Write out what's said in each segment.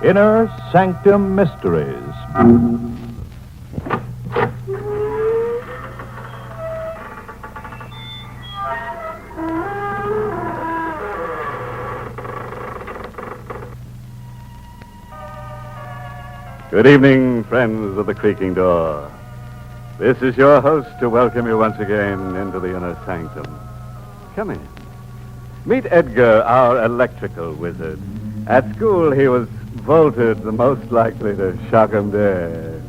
Inner Sanctum Mysteries. Good evening, friends of the creaking door. This is your host to welcome you once again into the inner sanctum. Come in. Meet Edgar, our electrical wizard. At school, he was voted the most likely to shock 'em dead.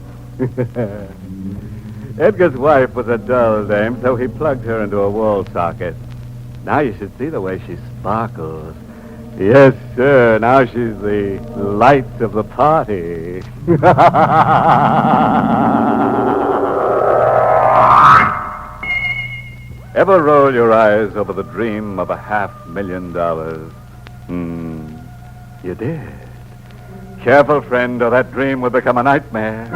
Edgar's wife was a dull dame, so he plugged her into a wall socket. Now you should see the way she sparkles. Yes, sir. Now she's the light of the party. Ever roll your eyes over the dream of $500,000? You did. Careful, friend, or that dream will become a nightmare.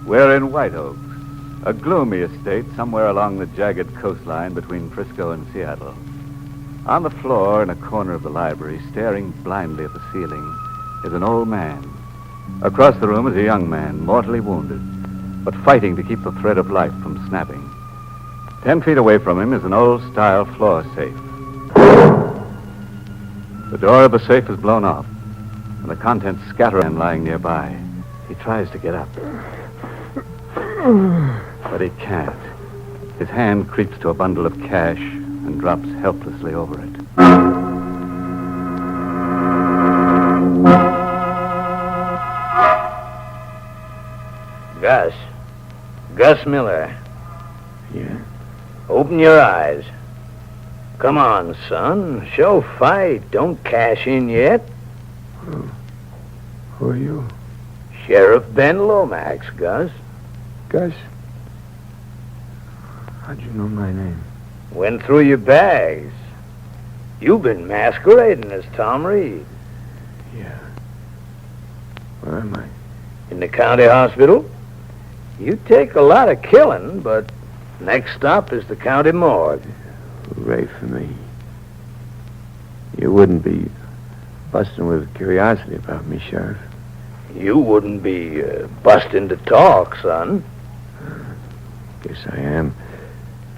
We're in White Oaks, a gloomy estate somewhere along the jagged coastline between Frisco and Seattle. On the floor in a corner of the library, staring blindly at the ceiling, is an old man. Across the room is a young man, mortally wounded, but fighting to keep the thread of life from snapping. 10 feet away from him is an old-style floor safe. The door of the safe is blown off, and the contents scatter and lying nearby. He tries to get up, but he can't. His hand creeps to a bundle of cash and drops helplessly over it. Gus Miller. Yeah? Open your eyes. Come on, son. Show fight. Don't cash in yet. Who are you? Sheriff Ben Lomax, Gus. Gus? How'd you know my name? Went through your bags. You've been masquerading as Tom Reed. Yeah. Where am I? In the county hospital. You take a lot of killing, but next stop is the county morgue. Hooray for me. You wouldn't be busting with curiosity about me, Sheriff. You wouldn't be busting to talk, son. Guess I am,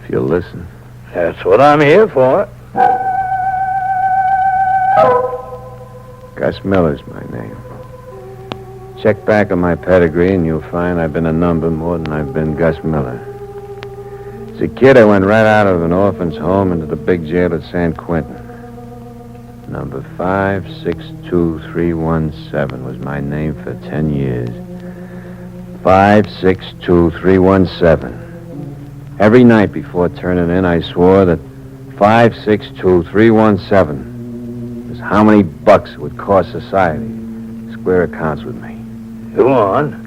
if you'll listen. That's what I'm here for. Gus Miller's my name. Check back on my pedigree and you'll find I've been a number more than I've been Gus Miller. As a kid, I went right out of an orphan's home into the big jail at San Quentin. Number 562317 was my name for 10 years. 562317. Every night before turning in, I swore that 562317 was how many bucks it would cost society to square accounts with me. Go on.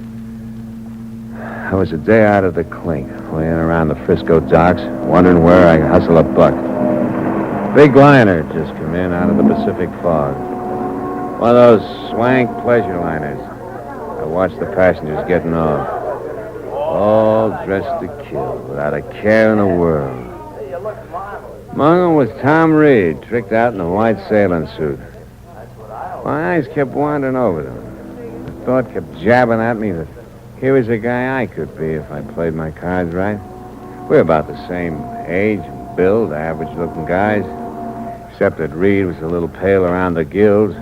I was a day out of the clink, laying around the Frisco docks, wondering where I could hustle a buck. Big liner had just come in out of the Pacific fog. One of those swank pleasure liners. I watched the passengers getting off. All dressed to kill, without a care in the world. Among them was Tom Reed, tricked out in a white sailing suit. My eyes kept wandering over them. The thought kept jabbing at me that here was a guy I could be if I played my cards right. We're about the same age and build, average-looking guys, except that Reed was a little pale around the gills.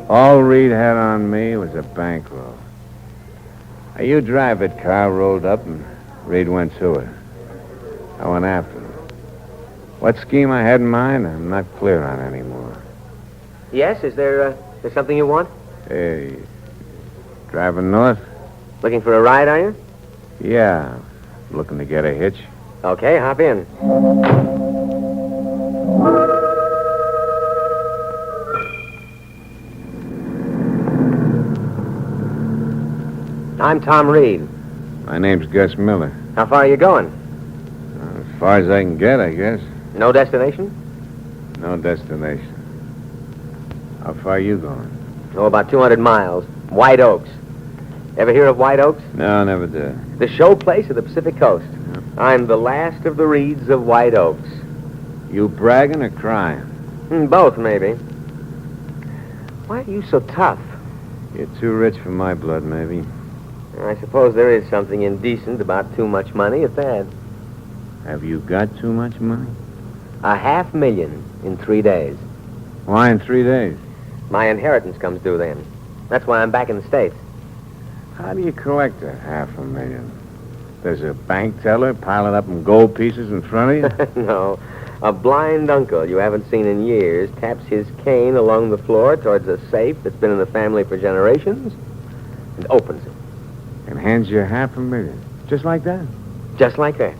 All Reed had on me was a bankroll. A U-Drive-It car rolled up, and Reed went to it. I went after him. What scheme I had in mind, I'm not clear on anymore. Yes, is there something you want? Hey, driving north? Looking for a ride, are you? Yeah, looking to get a hitch. Okay, hop in. I'm Tom Reed. My name's Gus Miller. How far are you going? As far as I can get, I guess. No destination? No destination. How far are you going? Oh, about 200 miles. White Oaks. Ever hear of White Oaks? No, never did. The show place of the Pacific Coast. Yeah. I'm the last of the Reeds of White Oaks. You bragging or crying? Both, maybe. Why are you so tough? You're too rich for my blood, maybe. I suppose there is something indecent about too much money at that. Have you got too much money? $500,000 in 3 days. Why in 3 days? My inheritance comes due then. That's why I'm back in the States. How do you collect that $500,000? There's a bank teller piling up in gold pieces in front of you? No. A blind uncle you haven't seen in years taps his cane along the floor towards a safe that's been in the family for generations and opens it. And hands you $500,000. Just like that? Just like that.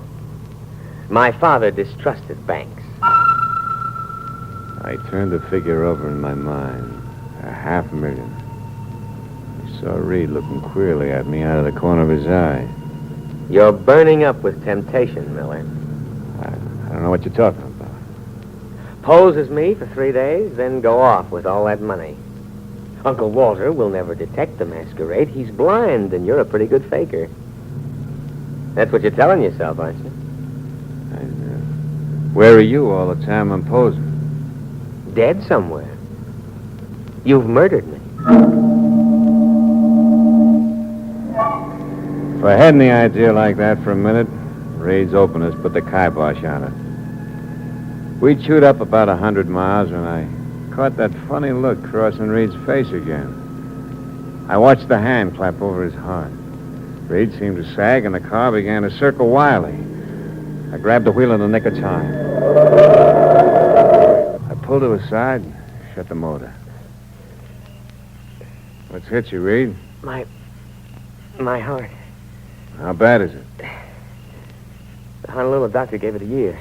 My father distrusted banks. I turned the figure over in my mind. $500,000. I saw Reed looking queerly at me out of the corner of his eye. You're burning up with temptation, Miller. I don't know what you're talking about. Pose as me for 3 days, then go off with all that money. Uncle Walter will never detect the masquerade. He's blind, and you're a pretty good faker. That's what you're telling yourself, aren't you? Where are you all the time I'm posing? Dead somewhere. You've murdered me. If I had any idea like that for a minute, Reed's openers put the kibosh on it. We chewed up about 100 miles when I caught that funny look crossing Reed's face again. I watched the hand clap over his heart. Reed seemed to sag, and the car began to circle wildly. I grabbed the wheel in the nick of time. I pulled to the side and shut the motor. What's hit you, Reed? My heart. How bad is it? The Honolulu doctor gave it a year.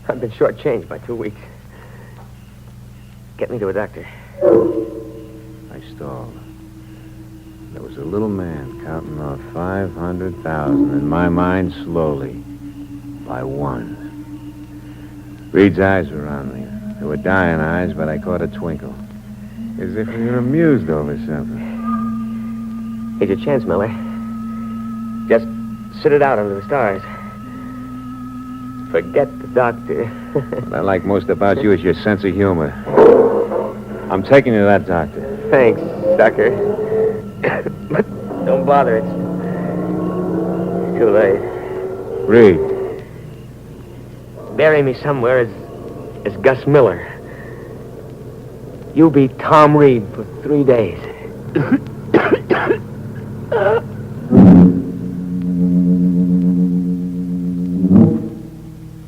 I've been shortchanged by 2 weeks. Get me to a doctor. I stalled. There was a little man counting off 500,000 in my mind slowly, by one. Reed's eyes were on me. They were dying eyes, but I caught a twinkle. As if he were amused over something. Here's your chance, Miller. Just sit it out under the stars. Forget the doctor. What I like most about you is your sense of humor. I'm taking you to that doctor. Thanks, sucker. But don't bother. It's too late. Reed. Bury me somewhere as Gus Miller. You'll be Tom Reed for 3 days.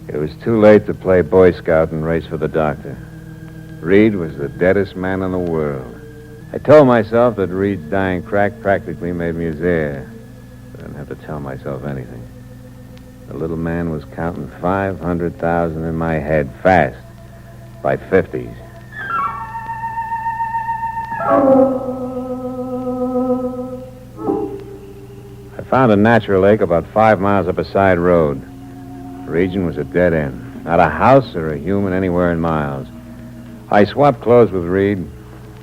It was too late to play Boy Scout and race for the doctor. Reed was the deadest man in the world. I told myself that Reed's dying crack practically made me his heir. I didn't have to tell myself anything. The little man was counting 500,000 in my head fast, by 50s. I found a natural lake about 5 miles up a side road. The region was a dead end. Not a house or a human anywhere in miles. I swapped clothes with Reed,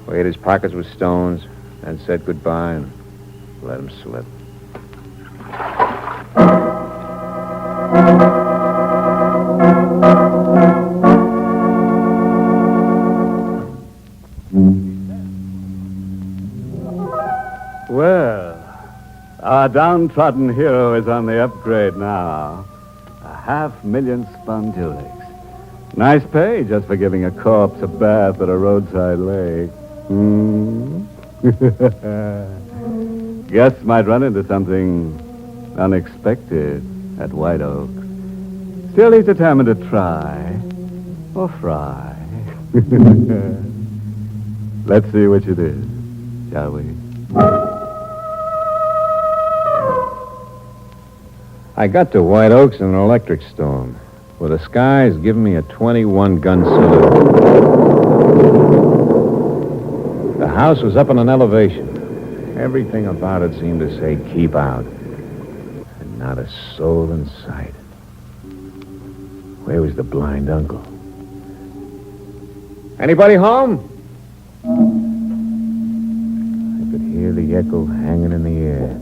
weighed his pockets with stones, and said goodbye and let him slip. Well, our downtrodden hero is on the upgrade now. 500,000 spondulics. Nice pay just for giving a corpse a bath at a roadside lake. Guess might run into something unexpected at White Oak. Still, he's determined to try or fry. Let's see which it is, shall we? I got to White Oaks in an electric storm, where the skies giving me a 21-gun salute. The house was up on an elevation. Everything about it seemed to say, keep out. And not a soul in sight. Where was the blind uncle? Anybody home? I could hear the echo hanging in the air.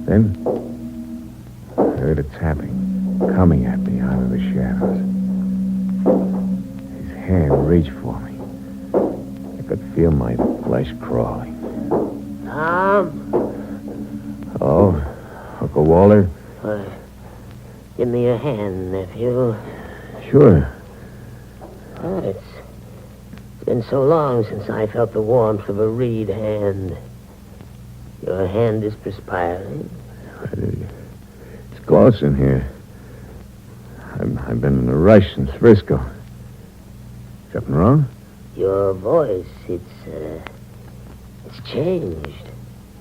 Then I heard a tapping coming at me out of the shadows. His hand reached for me. I could feel my flesh crawling. Tom? Oh, Uncle Walter? Give me your hand, nephew. Sure. It's been so long since I felt the warmth of a reed hand. Your hand is perspiring. It's close in here. I've been in a rush since Frisco. Something wrong? Your voice, it's changed.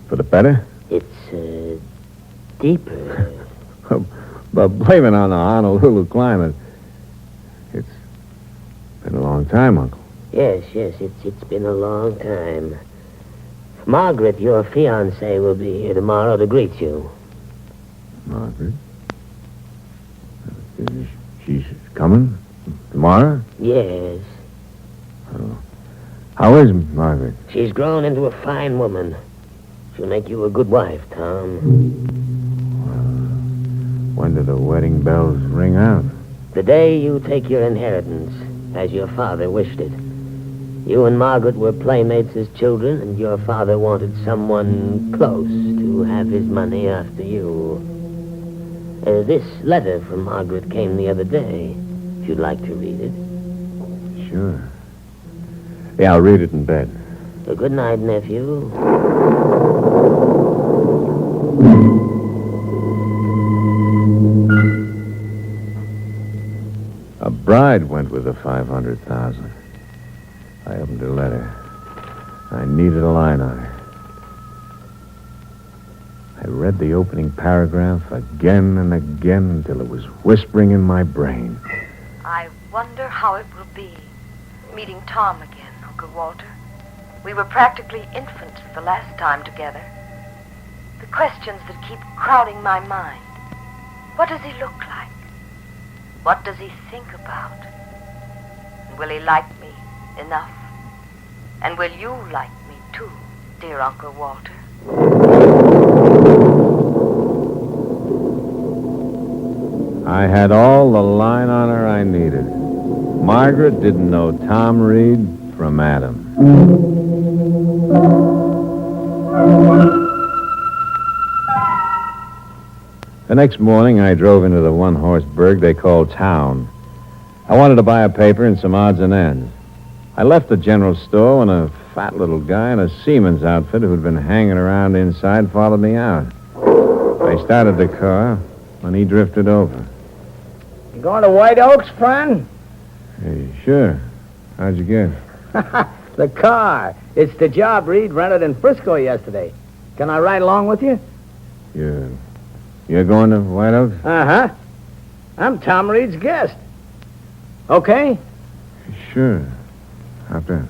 For the better? It's, deeper. But blame it on the Honolulu climate. It's been a long time, Uncle. Yes, it's been a long time. Margaret, your fiancée, will be here tomorrow to greet you. Margaret? She's coming tomorrow? Yes. Oh. How is Margaret? She's grown into a fine woman. She'll make you a good wife, Tom. When do the wedding bells ring out? The day you take your inheritance, as your father wished it. You and Margaret were playmates as children, and your father wanted someone close to have his money after you. This letter from Margaret came the other day, if you'd like to read it. Sure. Yeah, I'll read it in bed. Good night, nephew. A bride went with the 500,000. I opened her letter. I needed a line on her. I read the opening paragraph again and again until it was whispering in my brain. I wonder how it will be meeting Tom again, Uncle Walter. We were practically infants the last time together. The questions that keep crowding my mind. What does he look like? What does he think about? And will he like me enough? And will you like me too, dear Uncle Walter? I had all the line on her I needed. Margaret didn't know Tom Reed from Adam. The next morning, I drove into the one-horse burg they call town. I wanted to buy a paper and some odds and ends. I left the general store when a fat little guy in a seaman's outfit who'd been hanging around inside followed me out. I started the car when he drifted over. You going to White Oaks, friend? Hey, sure. How'd you get? The car. It's the job Reed rented in Frisco yesterday. Can I ride along with you? You're going to White Oaks? Uh-huh. I'm Tom Reed's guest. Okay? Sure. Hop in.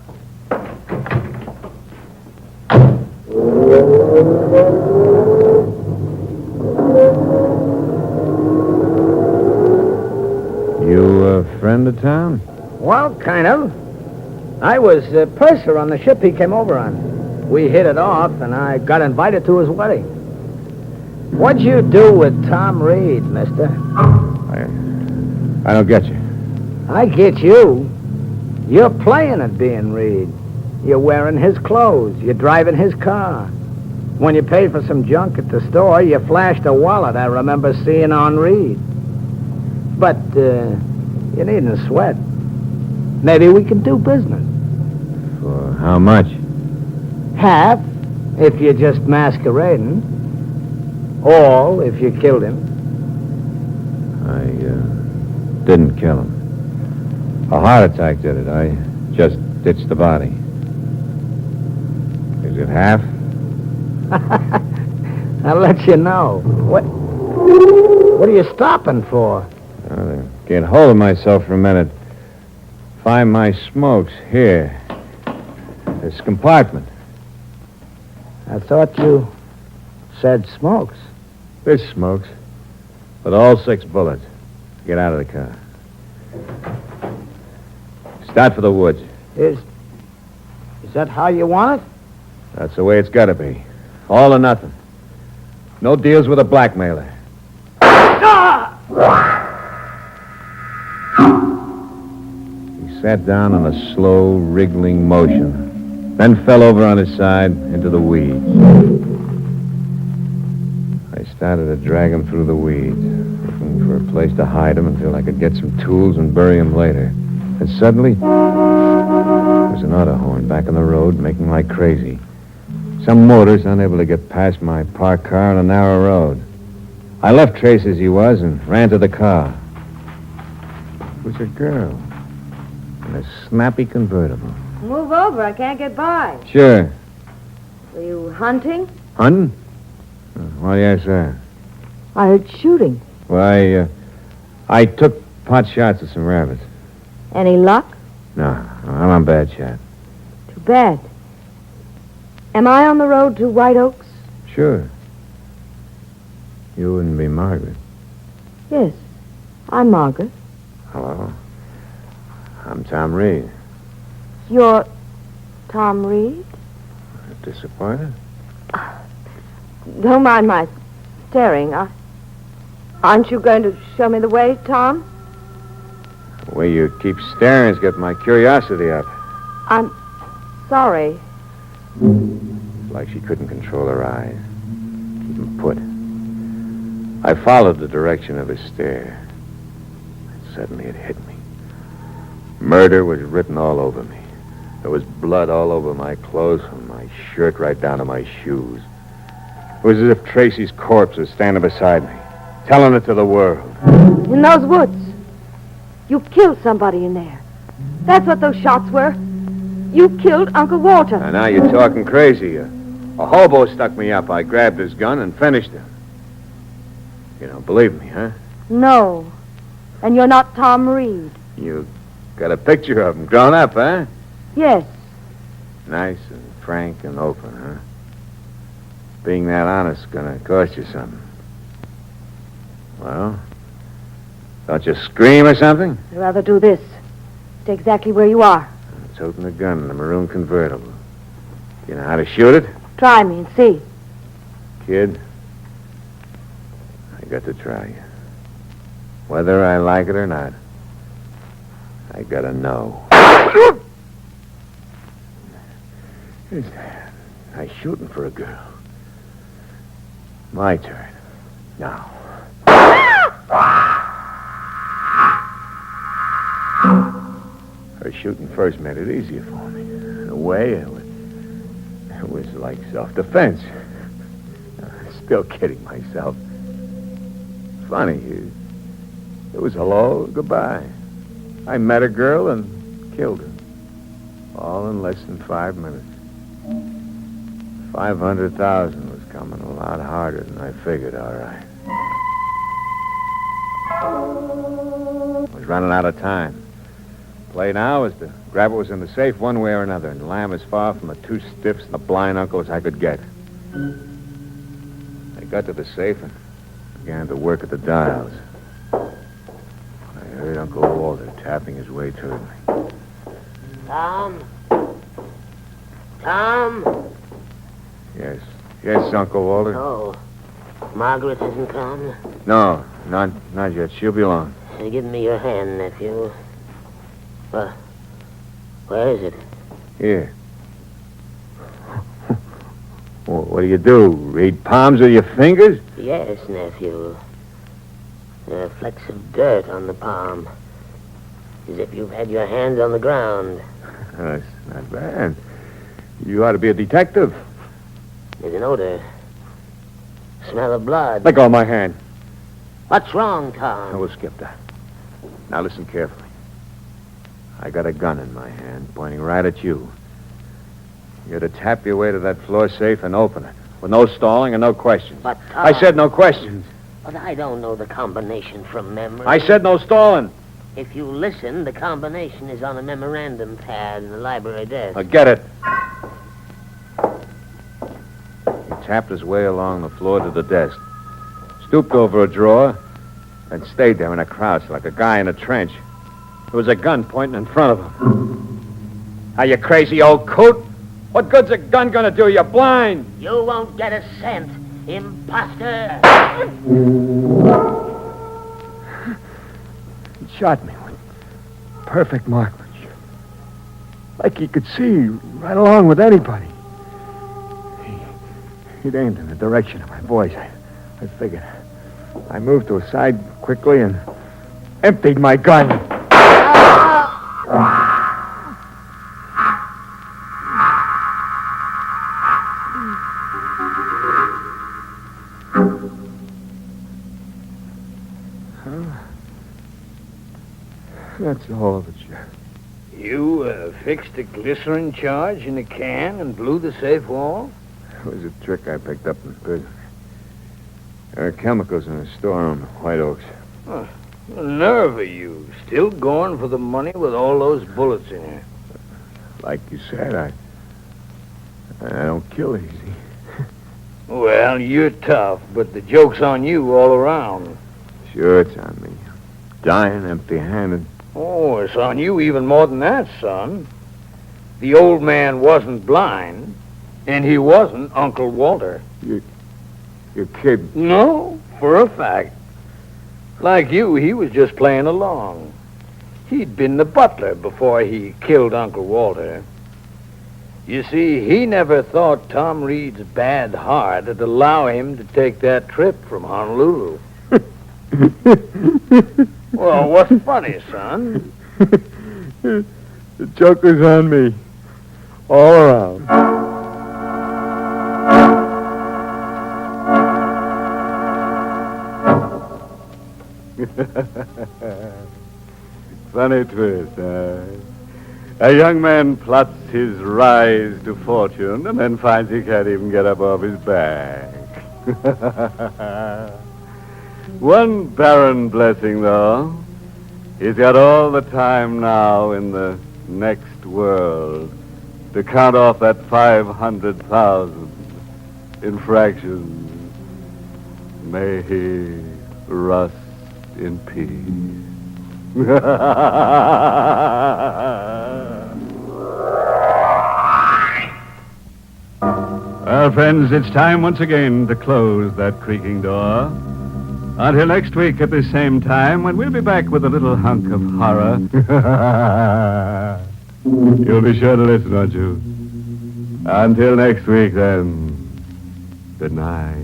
You a friend of Tom? Well, kind of. I was purser on the ship he came over on. We hit it off, and I got invited to his wedding. What'd you do with Tom Reed, mister? I don't get you. I get you. You're playing at being Reed. You're wearing his clothes. You're driving his car. When you paid for some junk at the store, you flashed a wallet I remember seeing on Reed. But you needn't sweat. Maybe we can do business. For how much? Half, if you're just masquerading. All, if you killed him. I didn't kill him. A heart attack did it. I just ditched the body. Is it half? I'll let you know. What are you stopping for? Get hold of myself for a minute. Find my smokes here. This compartment. I thought you said smokes. This smokes. With all 6 bullets. Get out of the car. Start for the woods. Is that how you want it? That's the way it's got to be. All or nothing. No deals with a blackmailer. He sat down in a slow, wriggling motion. then fell over on his side into the weeds. I started to drag him through the weeds, looking for a place to hide him until I could get some tools and bury him later. And suddenly, there was an auto horn back on the road, making like crazy. Some motorist unable to get past my parked car on a narrow road. I left Trace as he was and ran to the car. It was a girl in a snappy convertible. Move over. I can't get by. Sure. Were you hunting? Hunting? Why, yes, sir. I heard shooting. Why, I took pot shots at some rabbits. Any luck? No, I'm on bad shot. Too bad. Am I on the road to White Oaks? Sure. You wouldn't be Margaret. Yes. I'm Margaret. Hello. I'm Tom Reed. You're Tom Reed? Disappointed? Don't mind my staring. Aren't you going to show me the way, Tom? The way you keep staring's got my curiosity up. I'm sorry. It's like she couldn't control her eyes. Keep 'em put. I followed the direction of his stare. And suddenly it hit me. Murder was written all over me. There was blood all over my clothes, from my shirt right down to my shoes. It was as if Tracy's corpse was standing beside me, telling it to the world. In those woods. You killed somebody in there. That's what those shots were. You killed Uncle Walter. And now you're talking crazy. A hobo stuck me up. I grabbed his gun and finished him. You don't believe me, huh? No. And you're not Tom Reed. You got a picture of him grown up, huh? Yes. Nice and frank and open, huh? Being that honest's gonna cost you something. Well, don't you scream or something? I'd rather do this. Stay exactly where you are. It's holding a gun in a maroon convertible. You know how to shoot it? Try me and see. Kid, I got to try you. Whether I like it or not, I gotta know. I'm shooting for a girl. My turn. Now. Her shooting first made it easier for me. In a way, it was like self-defense. Still kidding myself. Funny, it was hello, goodbye. I met a girl and killed her. All in less than 5 minutes. 500,000 was coming a lot harder than I figured, all right. I was running out of time. Play now is to grab what was in the safe one way or another and lam as far from the two stiffs and the blind uncle as I could get. I got to the safe and began to work at the dials. I heard Uncle Walter tapping his way toward me. Tom? Tom? Yes. Yes, Uncle Walter. Oh, Margaret hasn't come? No, not yet. She'll be along. Give me your hand, nephew. Where is it? Here. Well, what do you do? Read palms with your fingers? Yes, nephew. There are flecks of dirt on the palm. As if you've had your hands on the ground. That's not bad. You ought to be a detective. There's an odor. Smell of blood. Let go of my hand. What's wrong, I Tom? will skip that. Now listen carefully. I got a gun in my hand, pointing right at you. You're to tap your way to that floor safe and open it. With no stalling and no questions. But, Tom... I said no questions. But I don't know the combination from memory. I said no stalling. If you listen, the combination is on a memorandum pad in the library desk. Get it. He tapped his way along the floor to the desk, stooped over a drawer, and stayed there in a crouch like a guy in a trench. There was a gun pointing in front of him. Are you crazy, old coot? What good's a gun gonna do? You're blind. You won't get a cent, imposter. He shot me with perfect marksmanship. like he could see right along with anybody. He'd aimed in the direction of my voice. I figured. I moved to a side quickly and emptied my gun. That's all of it, Sheriff. You fixed a glycerin charge in a can and blew the safe wall? It was a trick I picked up in prison. There are chemicals in the storeroom at White Oaks. Huh. The nerve of you. Still going for the money with all those bullets in you. Like you said, I don't kill easy. Well, you're tough, but the joke's on you all around. Sure, it's on me. Dying empty-handed. Oh, it's on you even more than that, son. The old man wasn't blind, and he wasn't Uncle Walter. You're kidding. No, for a fact. Like you, he was just playing along. He'd been the butler before he killed Uncle Walter. You see, he never thought Tom Reed's bad heart would allow him to take that trip from Honolulu. Well, what's funny, son? The joke was on me. All around. Funny twist, A young man plots his rise to fortune and then finds he can't even get up off his back. One barren blessing, though. He's got all the time now in the next world to count off that 500,000 in fractions. May he rust in peace. Well, friends, it's time once again to close that creaking door. Until next week at this same time, when we'll be back with a little hunk of horror. You'll be sure to listen, won't you? Until next week, then. Good night.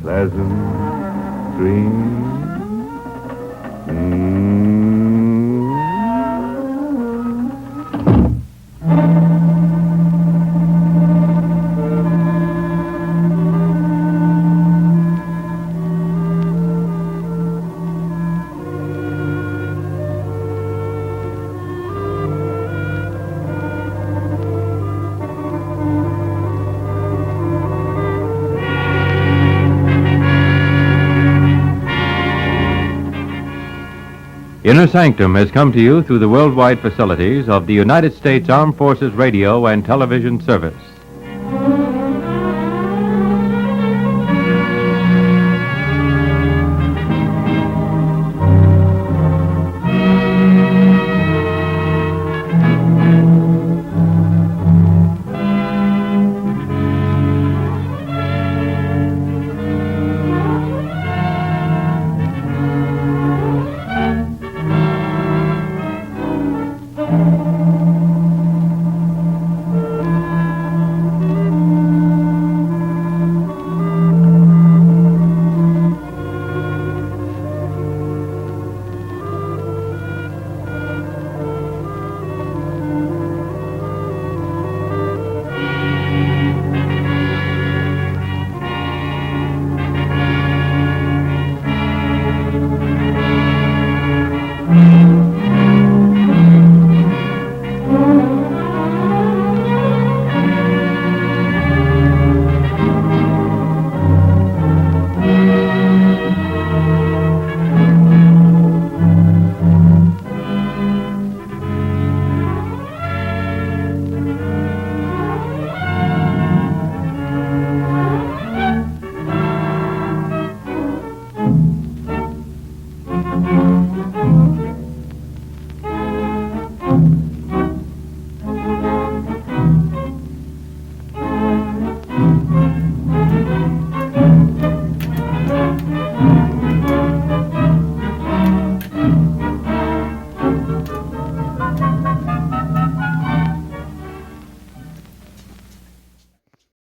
Pleasant dreams. Inner Sanctum has come to you through the worldwide facilities of the United States Armed Forces Radio and Television Service.